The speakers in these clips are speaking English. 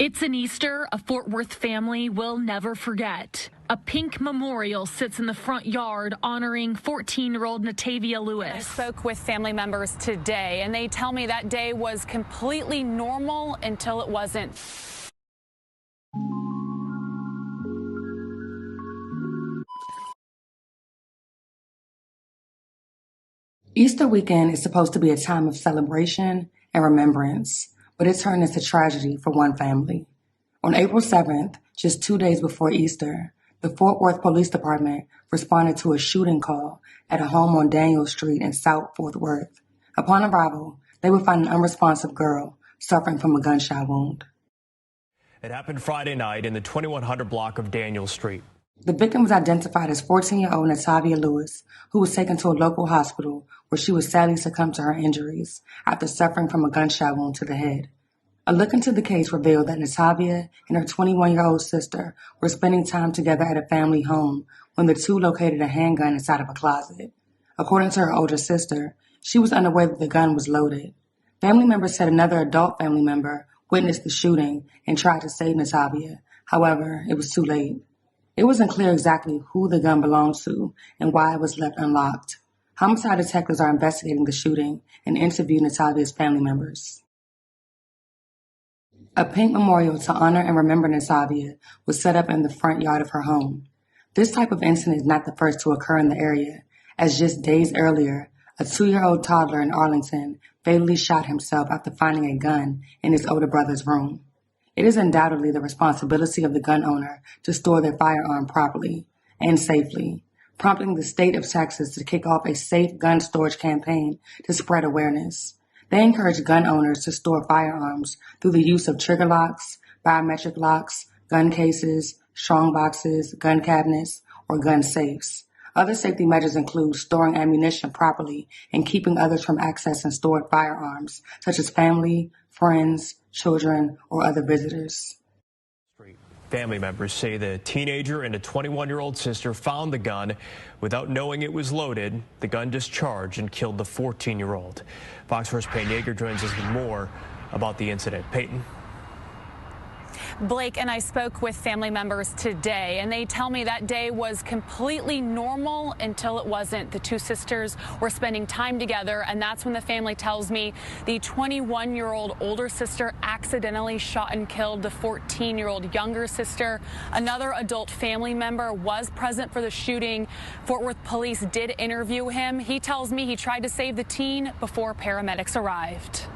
It's an Easter a Fort Worth family will never forget. A pink memorial sits in the front yard honoring 14-year-old Natavia Lewis. I spoke with family members today, and they tell me that day was completely normal until it wasn't. Easter weekend is supposed to be a time of celebration and remembrance, but it turned into tragedy for one family. On April 7th, just 2 days before Easter, the Fort Worth Police Department responded to a shooting call at a home on Daniel Street in South Fort Worth. Upon arrival, they would find an unresponsive girl suffering from a gunshot wound. It happened Friday night in the 2100 block of Daniel Street. The victim was identified as 14-year-old Natavia Lewis, who was taken to a local hospital where she would sadly succumb to her injuries after suffering from a gunshot wound to the head. A look into the case revealed that Natavia and her 21-year-old sister were spending time together at a family home when the two located a handgun inside of a closet. According to her older sister, she was unaware that the gun was loaded. Family members said another adult family member witnessed the shooting and tried to save Natavia. However, it was too late. It wasn't clear exactly who the gun belonged to and why it was left unlocked. Homicide detectives are investigating the shooting and interviewed Natavia's family members. A pink memorial to honor and remember Natavia was set up in the front yard of her home. This type of incident is not the first to occur in the area, as just days earlier, a 2-year-old toddler in Arlington fatally shot himself after finding a gun in his older brother's room. It is undoubtedly the responsibility of the gun owner to store their firearm properly and safely, prompting the state of Texas to kick off a safe gun storage campaign to spread awareness. They encourage gun owners to store firearms through the use of trigger locks, biometric locks, gun cases, strong boxes, gun cabinets, or gun safes. Other safety measures include storing ammunition properly and keeping others from accessing stored firearms, such as family, friends, children, or other visitors. Family members say the teenager and a 21-year-old sister found the gun without knowing it was loaded. The gun discharged and killed the 14-year-old. Fox 4's Peyton Yeager joins us with more about the incident. Peyton. Blake and I spoke with family members today, and they tell me that day was completely normal until it wasn't. The two sisters were spending time together, and that's when the family tells me the 21-year-old older sister accidentally shot and killed the 14-year-old younger sister. Another adult family member was present for the shooting. Fort Worth police did interview him. He tells me he tried to save the teen before paramedics arrived.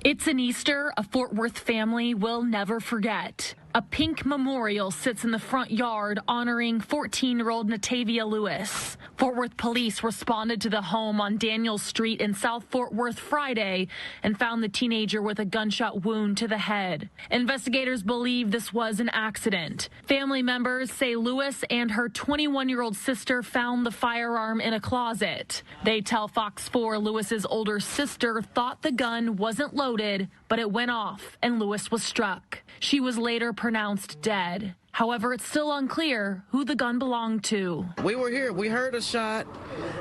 It's an Easter a Fort Worth family will never forget. A pink memorial sits in the front yard honoring 14-year-old Natavia Lewis. Fort Worth police responded to the home on Daniel Street in South Fort Worth Friday and found the teenager with a gunshot wound to the head. Investigators believe this was an accident. Family members say Lewis and her 21-year-old sister found the firearm in a closet. They tell Fox 4 Lewis's older sister thought the gun wasn't loaded, but it went off and Lewis was struck. She was later pronounced dead. However, it's still unclear who the gun belonged to. We were here. We heard a shot,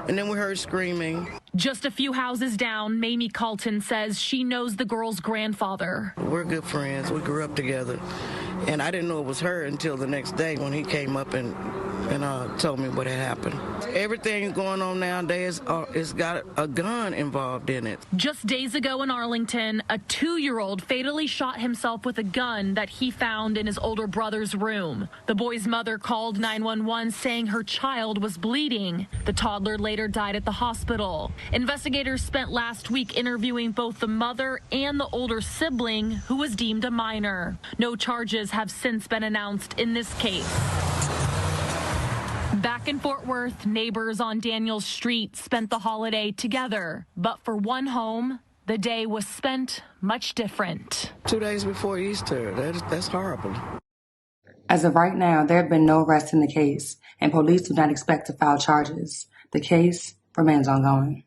and then we heard screaming. Just a few houses down, Mamie Calton says she knows the girl's grandfather. We're good friends. We grew up together, and I didn't know it was her until the next day when he came up and told me what had happened. Everything going on nowadays it's got a gun involved in it. Just days ago in Arlington, a 2-year-old fatally shot himself with a gun that he found in his older brother's room. The boy's mother called 911 saying her child was bleeding. The toddler later died at the hospital. Investigators spent last week interviewing both the mother and the older sibling, who was deemed a minor. No charges have since been announced in this case. Back in Fort Worth, neighbors on Daniel Street spent the holiday together. But for one home, the day was spent much different. 2 days before Easter, that's horrible. As of right now, there have been no arrests in the case, and police do not expect to file charges. The case remains ongoing.